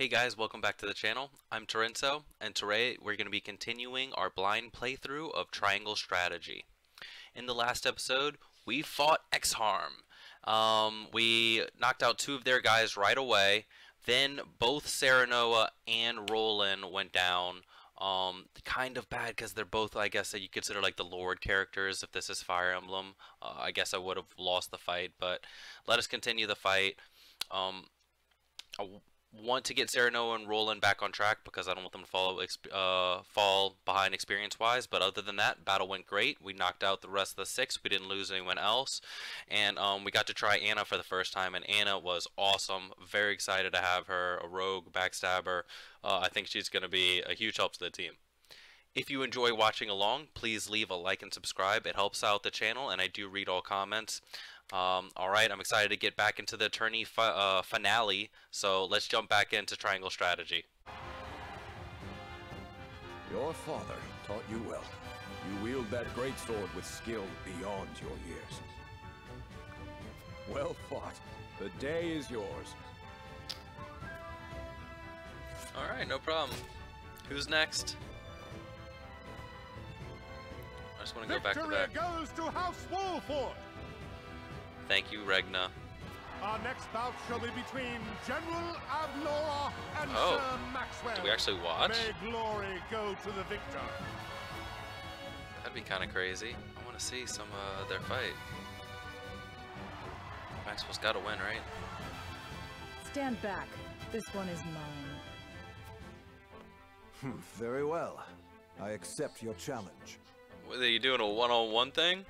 Hey guys, welcome back to the channel. I'm Torenzo, and today we're going to be continuing our blind playthrough of Triangle Strategy. In the last episode, we fought X-Harm. We knocked out two of their guys right away. Then both Serenoa and Roland went down. Kind of bad because they're both, I guess, that you consider like the Lord characters if this is Fire Emblem. I guess I would have lost the fight, but let us continue the fight. I want to get Serenoa and Roland back on track because I don't want them to fall behind experience-wise. But other than that, battle went great. We knocked out the rest of the 6. We didn't lose anyone else, and we got to try Anna for the first time, and Anna was awesome. Very excited to have her, a rogue backstabber. I think she's going to be a huge help to the team. If you enjoy watching along, please leave a like and subscribe. It helps out the channel, and I do read all comments. Alright, I'm excited to get back into the tourney finale, so let's jump back into Triangle Strategy. Your father taught you well. You wield that great sword with skill beyond your years. Well fought. The day is yours. Alright, no problem. Who's next? I just want to go back to back. Victory goes to House Wolford! Thank you, Regna. Our next bout shall be between General Avlora and Oh, Sir Maxwell. do we actually watch? May glory go to the victor. That'd be kind of crazy. I want to see some of their fight. Maxwell's got to win, right? Stand back. This one is mine. Very well. I accept your challenge. What, are you doing a one-on-one thing?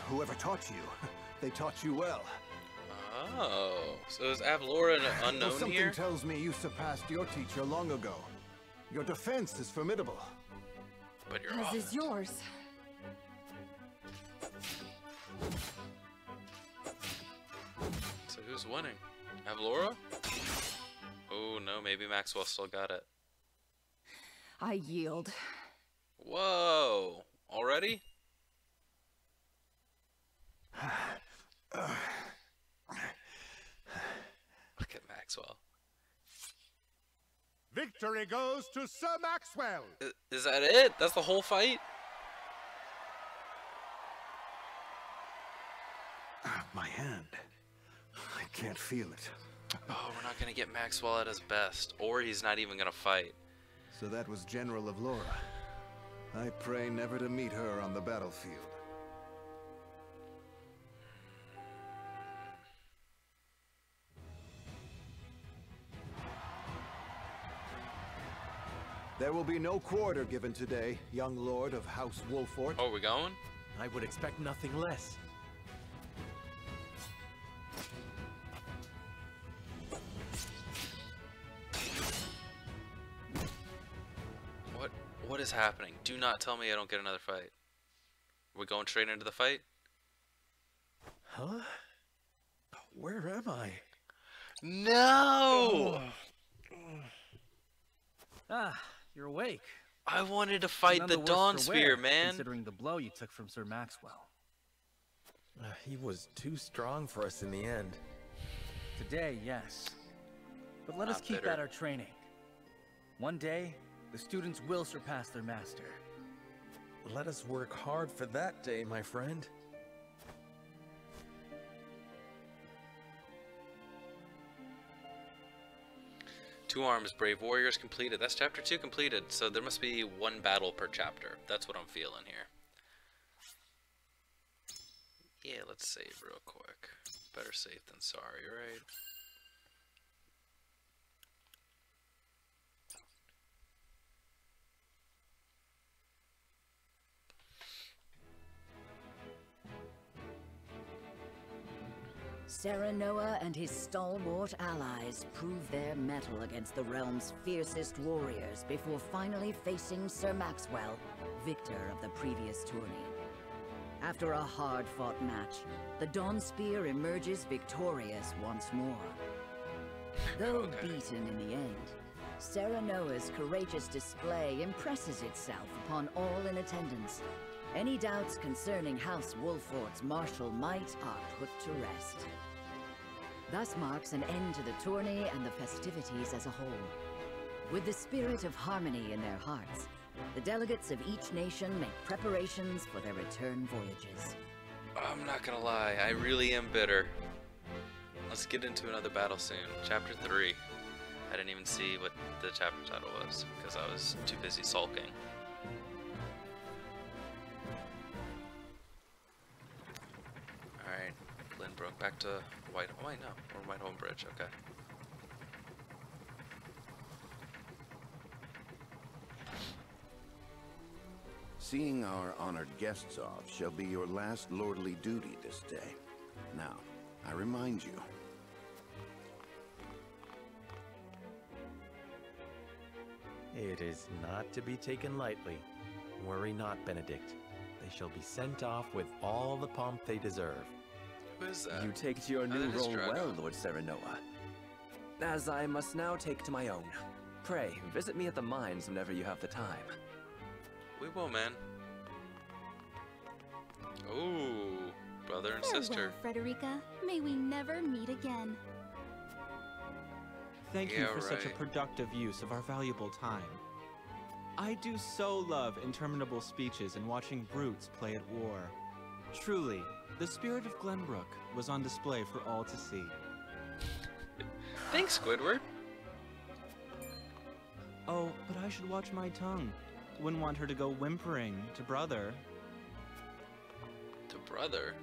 Whoever taught you, they taught you well. Oh, so is Avlora an unknown Something here? tells me you surpassed your teacher long ago. Your defense is formidable. But you're As off. is yours. So who's winning? Avlora? Oh no, maybe Maxwell still got it. I yield. Whoa! Already? Look at Maxwell. Victory goes to Sir Maxwell. Is that it? That's the whole fight? My hand. I can't feel it. Oh, we're not gonna get Maxwell at his best, or he's not even gonna fight. So that was General of Laura. I pray never to meet her on the battlefield. There will be no quarter given today, young lord of House Wolford. Oh, we going? I would expect nothing less. What is happening? Do not tell me I don't get another fight. We're going straight into the fight? Huh? Where am I? No! Ah, you're awake. I wanted to fight None the worse Dawn for Spear, wear, man. Considering the blow you took from Sir Maxwell. He was too strong for us in the end. Today, yes. But let us Not keep bitter. at our training. One day, the students will surpass their master. Let us work hard for that day, my friend. Two Arms, Brave Warriors completed. That's chapter 2 completed, so there must be one battle per chapter. That's what I'm feeling here. Yeah, let's save real quick. Better safe than sorry, right? Serenoa and his stalwart allies prove their mettle against the realm's fiercest warriors before finally facing Sir Maxwell, victor of the previous tourney. After a hard-fought match, the Dawn Spear emerges victorious once more. Though beaten in the end, Serenoa's courageous display impresses itself upon all in attendance, Any doubts concerning House Wolfort's martial might are put to rest. Thus marks an end to the tourney and the festivities as a whole. With the spirit of harmony in their hearts, the delegates of each nation make preparations for their return voyages. I'm not gonna lie, I really am bitter. Let's get into another battle soon. Chapter 3. I didn't even see what the chapter title was because I was too busy sulking. Alright, Glenbrook, back to White. Oh, wait, no, we're Whitehome Bridge, okay. Seeing our honored guests off shall be your last lordly duty this day. Now, I remind you. It is not to be taken lightly. Worry not, Benedict. They shall be sent off with all the pomp they deserve. Who is that? You take to your new that is role Drago. well, Lord Serenoa. As I must now take to my own. Pray, visit me at the mines whenever you have the time. We will, man. Ooh, brother and sister. Frederica. May we never meet again. Thank you Yeah, for such a right. productive use of our valuable time. I do so love interminable speeches and watching brutes play at war. Truly, the spirit of Glenbrook was on display for all to see. Thanks, Squidward. Oh, but I should watch my tongue. Wouldn't want her to go whimpering to brother. To brother.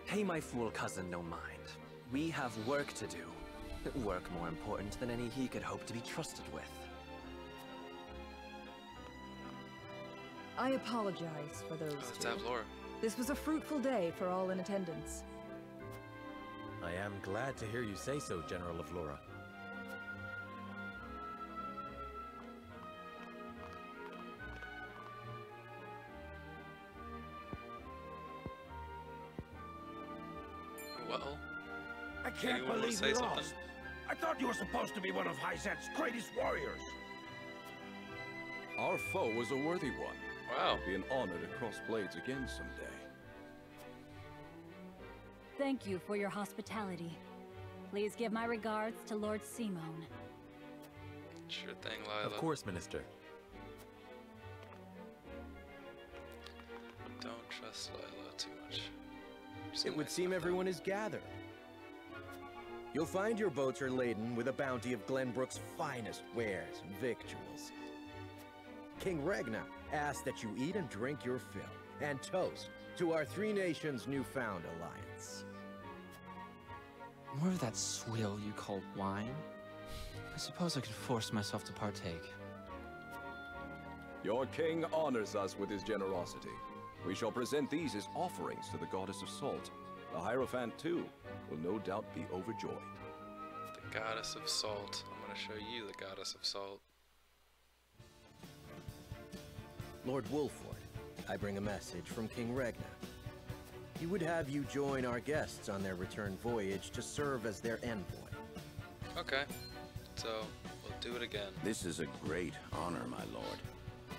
Pay my fool cousin no mind. We have work to do. Work more important than any he could hope to be trusted with. I apologize for those Let's two. have Laura. This was a fruitful day for all in attendance. I am glad to hear you say so, General of Laura. Well, I can't anyone wanna believe say we something? lost. I thought you were supposed to be one of Hyzante's greatest warriors. Our foe was a worthy one. Wow. It'd be an honor to cross blades again someday. Thank you for your hospitality. Please give my regards to Lord Simone. Sure thing, Lila. Of course, Minister. Don't trust Lila too much. It would seem everyone is gathered. You'll find your boats are laden with a bounty of Glenbrook's finest wares and victuals. King Ragnar asks that you eat and drink your fill, and toast to our three nations' newfound alliance. More of that swill you call wine? I suppose I could force myself to partake. Your king honors us with his generosity. We shall present these as offerings to the goddess of salt. The Hierophant, too, will no doubt be overjoyed. The goddess of salt. I'm gonna show you the goddess of salt. Lord Wolford, I bring a message from King Ragnar. He would have you join our guests on their return voyage to serve as their envoy. Okay, so we'll do it again. This is a great honor, my lord.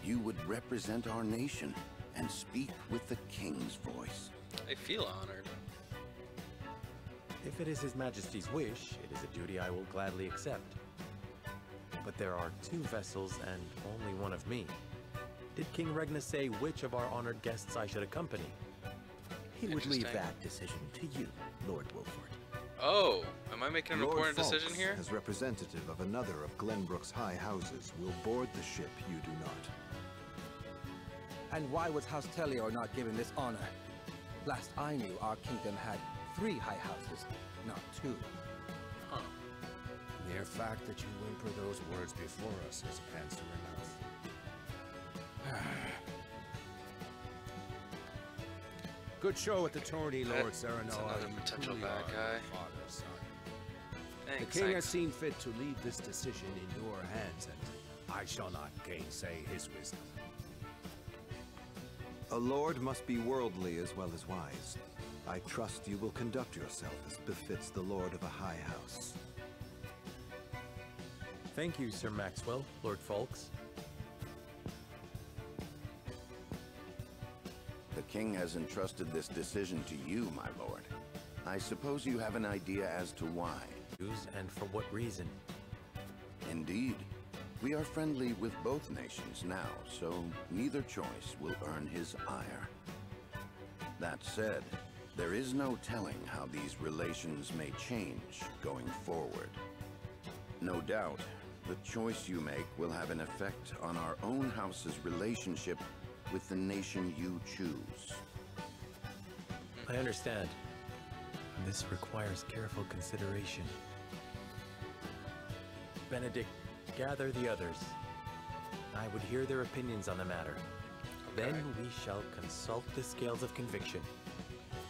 You would represent our nation and speak with the king's voice. I feel honored. If it is His Majesty's wish, it is a duty I will gladly accept. But there are 2 vessels and only one of me. Did King Regna say which of our honored guests I should accompany? He would leave Interesting. that decision to you, Lord Wolford. Oh, am I making an Lord important decision Falks, here? as representative of another of Glenbrook's high houses, will board the ship you do not. And why was House Tellior not given this honor? Last I knew, our kingdom had 3 high houses, not 2. Huh. Mere fact that you whimper those words before us is answer enough. Good show at the tourney, Lord That's Serenoa. another You potential truly bad are guy. my father's son. Thanks, The king has thanks. seen fit to leave this decision in your hands, and I shall not gainsay his wisdom. A lord must be worldly as well as wise. I trust you will conduct yourself as befits the lord of a high house. Thank you, Sir Maxwell, Lord Falks. king has entrusted this decision to you, my lord. I suppose you have an idea as to why. And for what reason? Indeed. We are friendly with both nations now, so neither choice will earn his ire. That said, there is no telling how these relations may change going forward. No doubt, the choice you make will have an effect on our own house's relationship with the nation you choose. I understand. This requires careful consideration. Benedict, gather the others. I would hear their opinions on the matter. Okay. Then we shall consult the scales of conviction.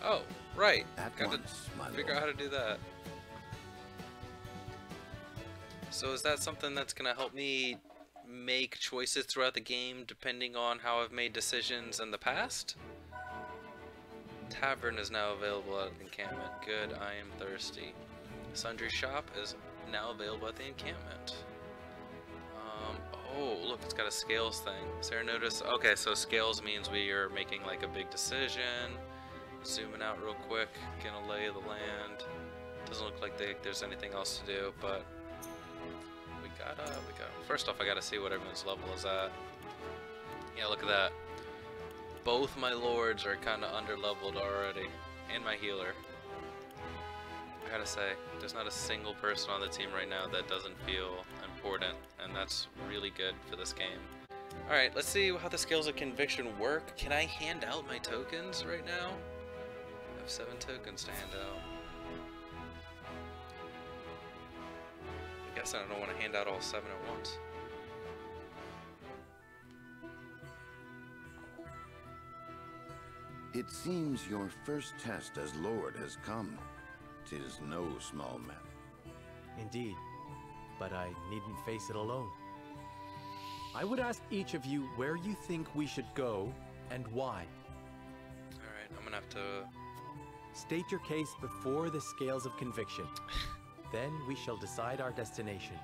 Oh, right. At Gotta once, my figure out how to do that. So is that something that's gonna help me make choices throughout the game depending on how I've made decisions in the past? Tavern is now available at the encampment. Good, I am thirsty. Sundry shop is now available at the encampment. Oh, look, it's got a scales thing. Sarah notice. Okay, so scales means we are making like a big decision. Zooming out real quick, gonna lay of the land. Doesn't look like there's anything else to do, but we got. First off, I gotta see what everyone's level is at. Yeah, look at that. Both my lords are kind of under-leveled already, and my healer. I gotta say, there's not a single person on the team right now that doesn't feel important, and that's really good for this game. Alright, let's see how the scales of conviction work. Can I hand out my tokens right now? I have 7 tokens to hand out. I guess I don't want to hand out all 7 at once. It seems your first test as Lord has come. 'Tis no small matter. Indeed, but I needn't face it alone. I would ask each of you where you think we should go and why. Alright, I'm gonna have to... State your case before the scales of conviction. Then we shall decide our destination.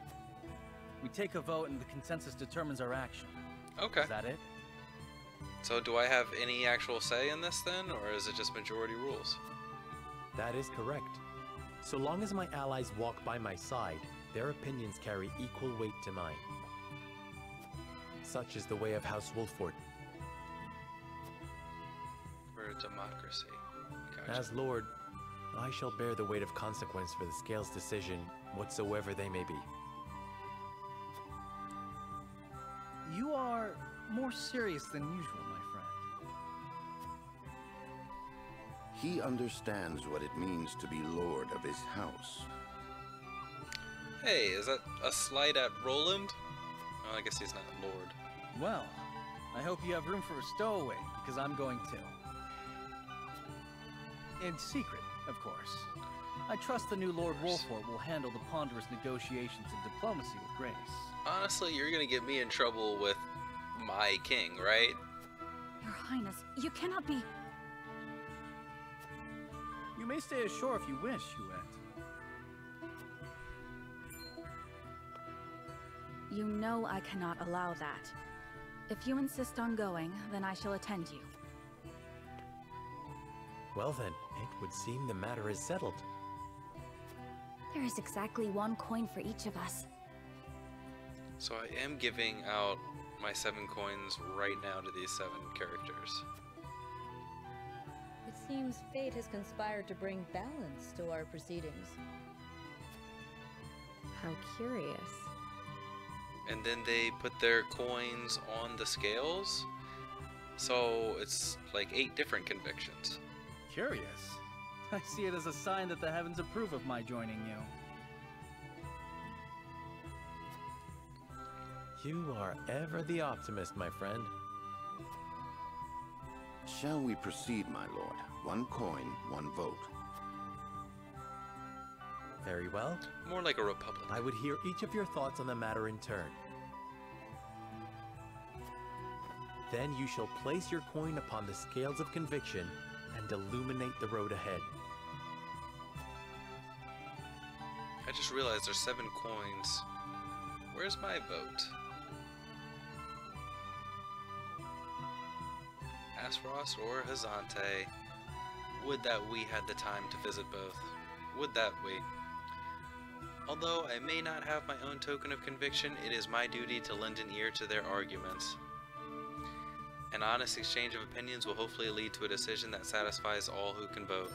We take a vote and the consensus determines our action. Okay. Is that it? So do I have any actual say in this then, or is it just majority rules? That is correct. So long as my allies walk by my side, their opinions carry equal weight to mine. Such is the way of House Wolford. For democracy. Gotcha. As Lord, I shall bear the weight of consequence for the Scales' decision, whatsoever they may be. You are more serious than usual, my friend. He understands what it means to be Lord of his house. Hey, is that a slight at Roland? Oh, I guess he's not Lord. Well, I hope you have room for a stowaway, because I'm going to. In secret, of course. I trust the new Lord Wolford will handle the ponderous negotiations and diplomacy with grace. Honestly, you're gonna get me in trouble with my king, right? Your Highness, you cannot be... You may stay ashore if you wish, Huette. You know I cannot allow that. If you insist on going, then I shall attend you. Well then, it would seem the matter is settled. There is exactly 1 coin for each of us. So I am giving out my 7 coins right now to these 7 characters. It seems fate has conspired to bring balance to our proceedings. How curious. And then they put their coins on the scales. So it's like 8 different convictions. Curious? I see it as a sign that the heavens approve of my joining you. You are ever the optimist, my friend. Shall we proceed, my lord? 1 coin, 1 vote. Very well. More like a republic. I would hear each of your thoughts on the matter in turn. Then you shall place your coin upon the scales of conviction and illuminate the road ahead. I just realized there's 7 coins. Where's my vote? Aesfrost or Hyzante. Would that we had the time to visit both. Would that we? Although I may not have my own token of conviction, it is my duty to lend an ear to their arguments. An honest exchange of opinions will hopefully lead to a decision that satisfies all who can vote.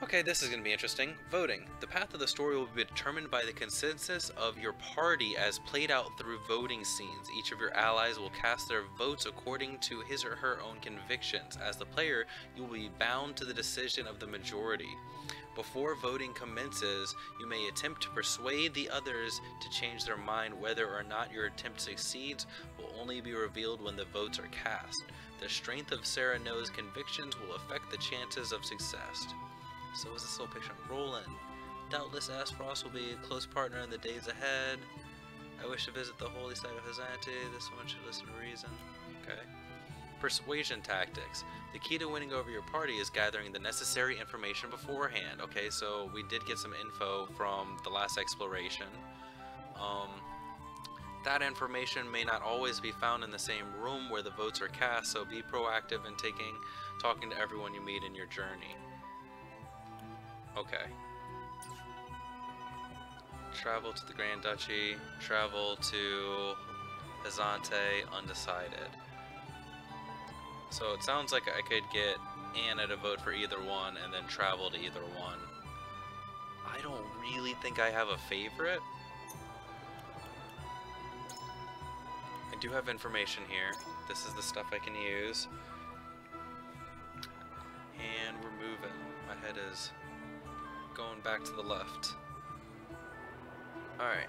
Okay, this is going to be interesting. Voting. The path of the story will be determined by the consensus of your party as played out through voting scenes. Each of your allies will cast their votes according to his or her own convictions. As the player, you will be bound to the decision of the majority. Before voting commences, you may attempt to persuade the others to change their mind. Whether or not your attempt succeeds will only be revealed when the votes are cast. The strength of Sarah No's convictions will affect the chances of success. So is this little picture rolling? Doubtless Aesfrost will be a close partner in the days ahead. I wish to visit the holy site of Hyzante. This one should listen to reason. Okay. Persuasion tactics. The key to winning over your party is gathering the necessary information beforehand. Okay, so we did get some info from the last exploration. That information may not always be found in the same room where the votes are cast, so be proactive in talking to everyone you meet in your journey. Okay. Travel to the Grand Duchy, travel to Hyzante, undecided. So it sounds like I could get Anna to vote for either one and then travel to either one. I don't really think I have a favorite. I do have information here. This is the stuff I can use. And we're moving. My head is going back to the left. Alright.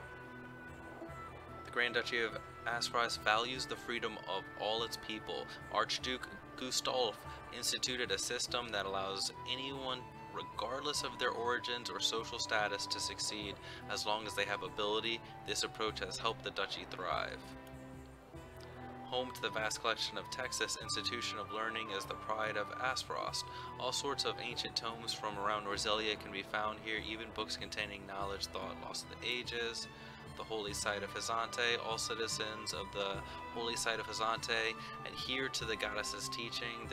The Grand Duchy of Aesfrost values the freedom of all its people. Archduke Gustulf instituted a system that allows anyone, regardless of their origins or social status, to succeed as long as they have ability. This approach has helped the duchy thrive. Home to the vast collection of texts, this institution of learning is the pride of Aesfrost. All sorts of ancient tomes from around Norzelia can be found here, even books containing knowledge thought lost to the ages. The holy site of Hyzante. All citizens of the holy site of Hyzante adhere to the goddess's teaching.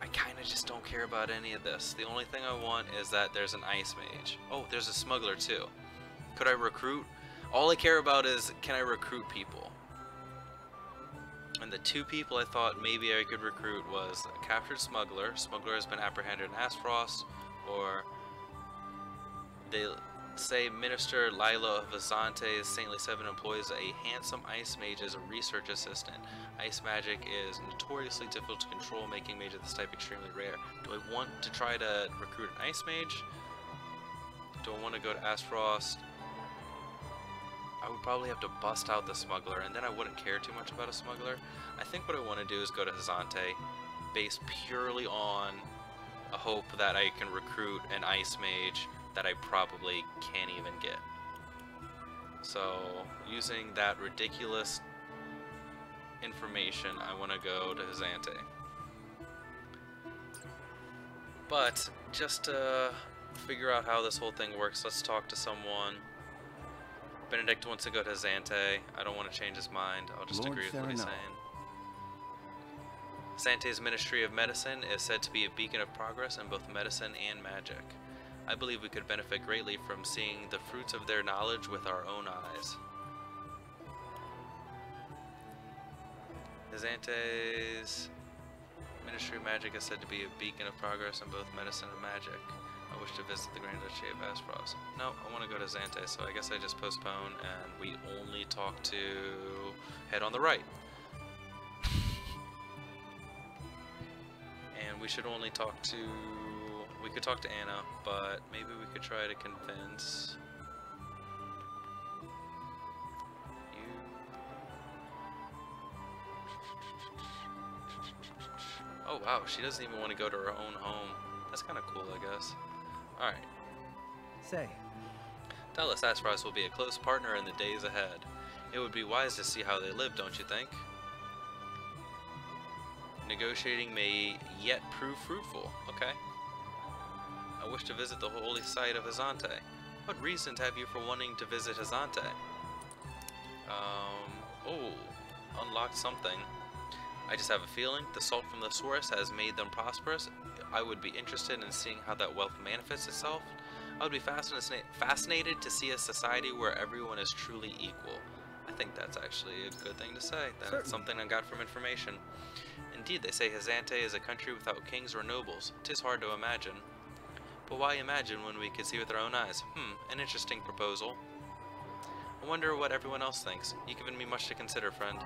I kind of just don't care about any of this. The only thing I want is that there's an ice mage. Oh, there's a smuggler too. Could I recruit? All I care about is, can I recruit people? And the two people I thought maybe I could recruit was a captured smuggler. Smuggler has been apprehended in Aesfrost, or they say Minister Lila of Hyzante's Saintly Seven employs a handsome ice mage as a research assistant. Ice magic is notoriously difficult to control, making mages of this type extremely rare. Do I want to try to recruit an ice mage? Do I want to go to Aesfrost? I would probably have to bust out the smuggler, and then I wouldn't care too much about a smuggler. I think what I want to do is go to Hyzante, based purely on a hope that I can recruit an ice mage that I probably can't even get. So, using that ridiculous information, I want to go to Hyzante. But, just to figure out how this whole thing works, let's talk to someone. Benedict wants to go to Hyzante. I don't want to change his mind. I'll just agree with what he's saying. Hyzante's Ministry of Medicine is said to be a beacon of progress in both medicine and magic. I believe we could benefit greatly from seeing the fruits of their knowledge with our own eyes. Hyzante's Ministry of Magic is said to be a beacon of progress in both medicine and magic. I wish to visit the Grand Duchy of Aesfrost. No, I want to go to Hyzante, so I guess I just postpone and we only talk to head on the right. And we should only talk to... We could talk to Anna, but maybe we could try to convince you. Oh wow, she doesn't even want to go to her own home. That's kind of cool, I guess. Alright. Say. Doubtless Aesfrost will be a close partner in the days ahead. It would be wise to see how they live, don't you think? Negotiating may yet prove fruitful. Okay. I wish to visit the holy site of Hyzante. What reasons have you for wanting to visit Hyzante? Oh, unlocked something. I just have a feeling the salt from the source has made them prosperous. I would be interested in seeing how that wealth manifests itself. I would be fascinated to see a society where everyone is truly equal. I think that's actually a good thing to say. That's something I got from information. Indeed, they say Hyzante is a country without kings or nobles. 'Tis hard to imagine. But why imagine when we could see with our own eyes? An interesting proposal. I wonder what everyone else thinks. You've given me much to consider, friend.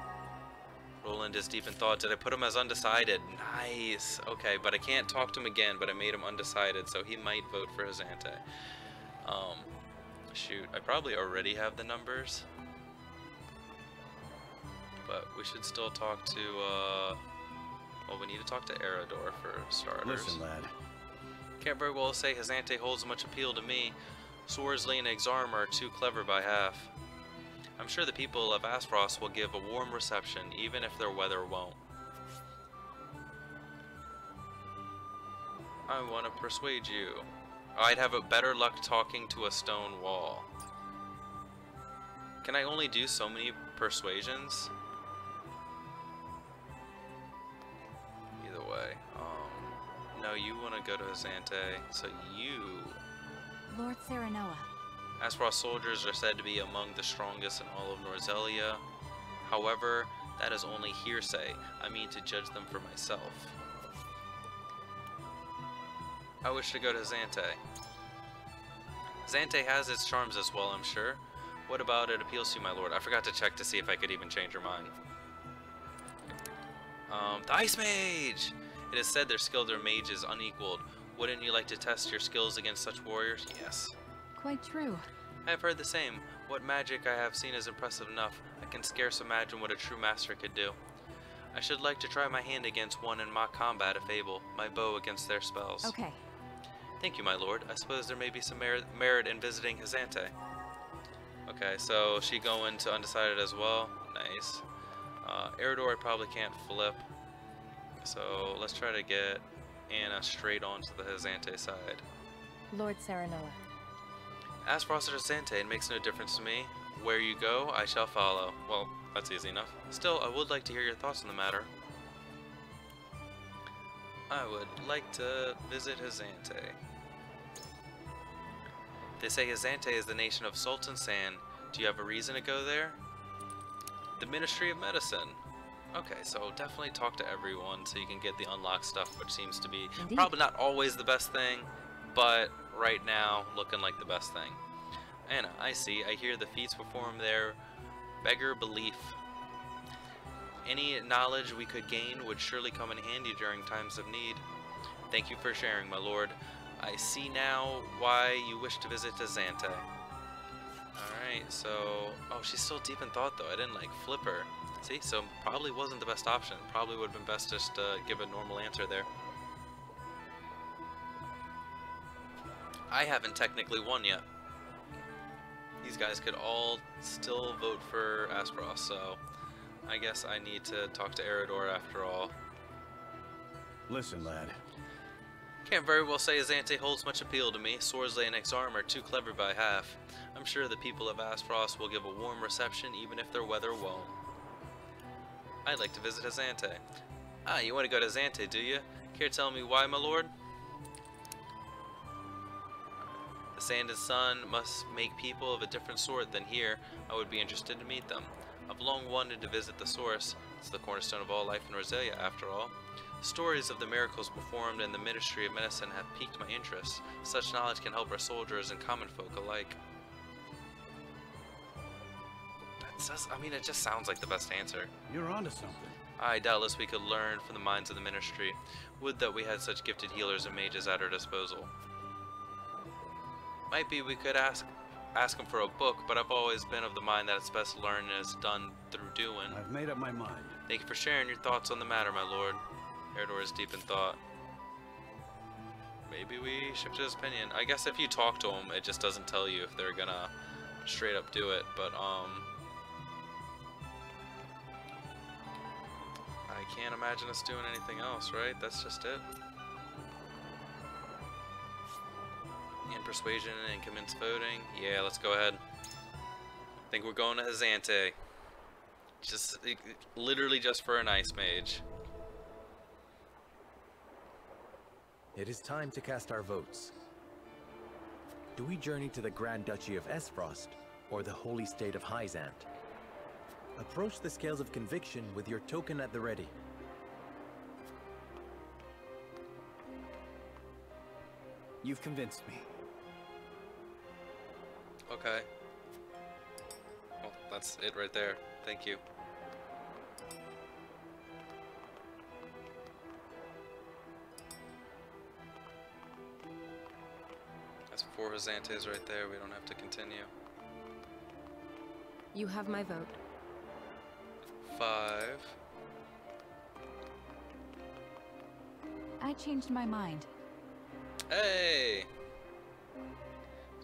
Roland is deep in thought. Did I put him as undecided? Nice. Okay, but I can't talk to him again, but I made him undecided, so he might vote for Hyzante. Shoot, I probably already have the numbers. But we should still talk to, well, we need to talk to Erador for starters. Listen, lad. Can't very well say Hyzante holds much appeal to me. Sworsley and Exarm are too clever by half. I'm sure the people of Aesfrost will give a warm reception, even if their weather won't. I want to persuade you. I'd have a better luck talking to a stone wall. Can I only do so many persuasions? Either way. No, you want to go to Hyzante, so you... Lord Serenoa. Aesfrost soldiers are said to be among the strongest in all of Norzelia. However, that is only hearsay. I mean to judge them for myself. I wish to go to Hyzante. Hyzante has its charms as well, I'm sure. What about it appeals to you, my lord? I forgot to check to see if I could even change your mind. The Ice Mage! It is said their skill their mage is unequaled. Wouldn't you like to test your skills against such warriors? Yes. Quite true. I have heard the same. What magic I have seen is impressive enough. I can scarce imagine what a true master could do. I should like to try my hand against one in mock combat if able, my bow against their spells. Okay. Thank you, my lord. I suppose there may be some merit in visiting Hyzante. Okay, so she going to undecided as well. Nice. Erador I probably can't flip. So let's try to get Anna straight onto the Hyzante side. Lord Serenoa. Aesfrost or Hyzante, it makes no difference to me. Where you go, I shall follow. Well, that's easy enough. Still, I would like to hear your thoughts on the matter. I would like to visit Hyzante. They say Hyzante is the nation of salt and sand. Do you have a reason to go there? The Ministry of Medicine. Okay, so definitely talk to everyone so you can get the unlocked stuff, which seems to be probably not always the best thing, but right now looking like the best thing. Anna, I see. I hear the feats performed there beggar belief. Any knowledge we could gain would surely come in handy during times of need. Thank you for sharing, my lord. I see now why you wish to visit Hyzante. Alright, so... Oh, she's still deep in thought, though. I didn't, like, flip her. See? So, probably wasn't the best option. Probably would have been best just to give a normal answer there. I haven't technically won yet. These guys could all still vote for Aesfrost, so... I guess I need to talk to Erador after all. Listen, lad. Can't very well say Hyzante holds much appeal to me. Sworsley and Exarm are too clever by half. I'm sure the people of Aesfrost will give a warm reception even if their weather won't. I'd like to visit Hyzante. Ah, you want to go to Hyzante, do you? Care to tell me why, my lord? The sand and sun must make people of a different sort than here. I would be interested to meet them. I've long wanted to visit the source. It's the cornerstone of all life in Norzelia, after all. Stories of the miracles performed in the Ministry of Medicine have piqued my interest. Such knowledge can help our soldiers and common folk alike. It just sounds like the best answer. You're onto something. Aye, doubtless we could learn from the minds of the Ministry. Would that we had such gifted healers and mages at our disposal. Might be we could ask them for a book, but I've always been of the mind that it's best learned as done through doing. I've made up my mind. Thank you for sharing your thoughts on the matter, my lord. Erador is deep in thought. Maybe we shifted his opinion. I guess if you talk to him, it just doesn't tell you if they're gonna straight up do it, but I can't imagine us doing anything else, right? That's just it. And persuasion and commence voting. Yeah, let's go ahead. I think we're going to Hyzante. Literally just for an ice mage. It is time to cast our votes. Do we journey to the Grand Duchy of Aesfrost, or the holy state of Hyzante? Approach the scales of conviction with your token at the ready. You've convinced me. Okay. Well, that's it right there. Thank you. That's 4 Hyzantes right there. We don't have to continue. You have my vote. 5. I changed my mind. Hey!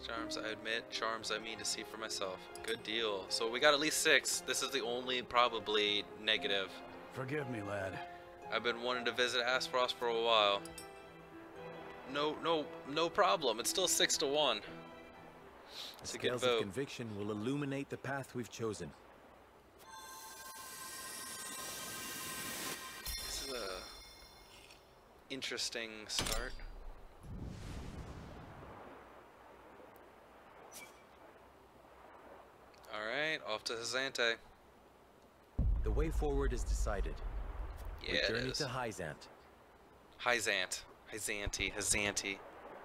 Charms I admit, charms I mean to see for myself. Good deal. So we got at least 6. This is the only probably negative. Forgive me, lad. I've been wanting to visit Aesfrost for a while. No problem. It's still 6 to 1. The scales of conviction will illuminate the path we've chosen. This is a interesting start. Alright, off to Hyzante. The way forward is decided. Yeah, we journey it is. to Hyzante. Hyzante.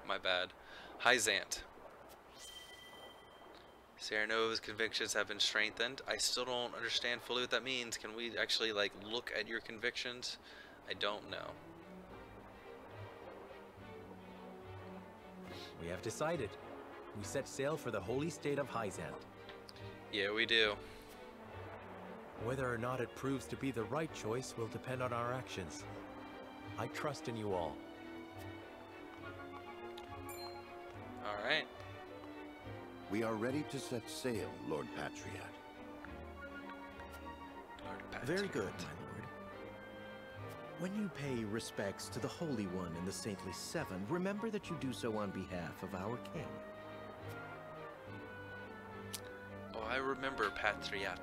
My bad. Hyzante. Saranova's convictions have been strengthened. I still don't understand fully what that means. Can we actually, like, look at your convictions? I don't know. We have decided. We set sail for the holy state of Hyzante. Yeah, we do. Whether or not it proves to be the right choice will depend on our actions. I trust in you all. Alright. We are ready to set sail, Lord Patriot. Very good, my lord. When you pay respects to the Holy One and the Saintly Seven, remember that you do so on behalf of our king. Oh, I remember, Patriot.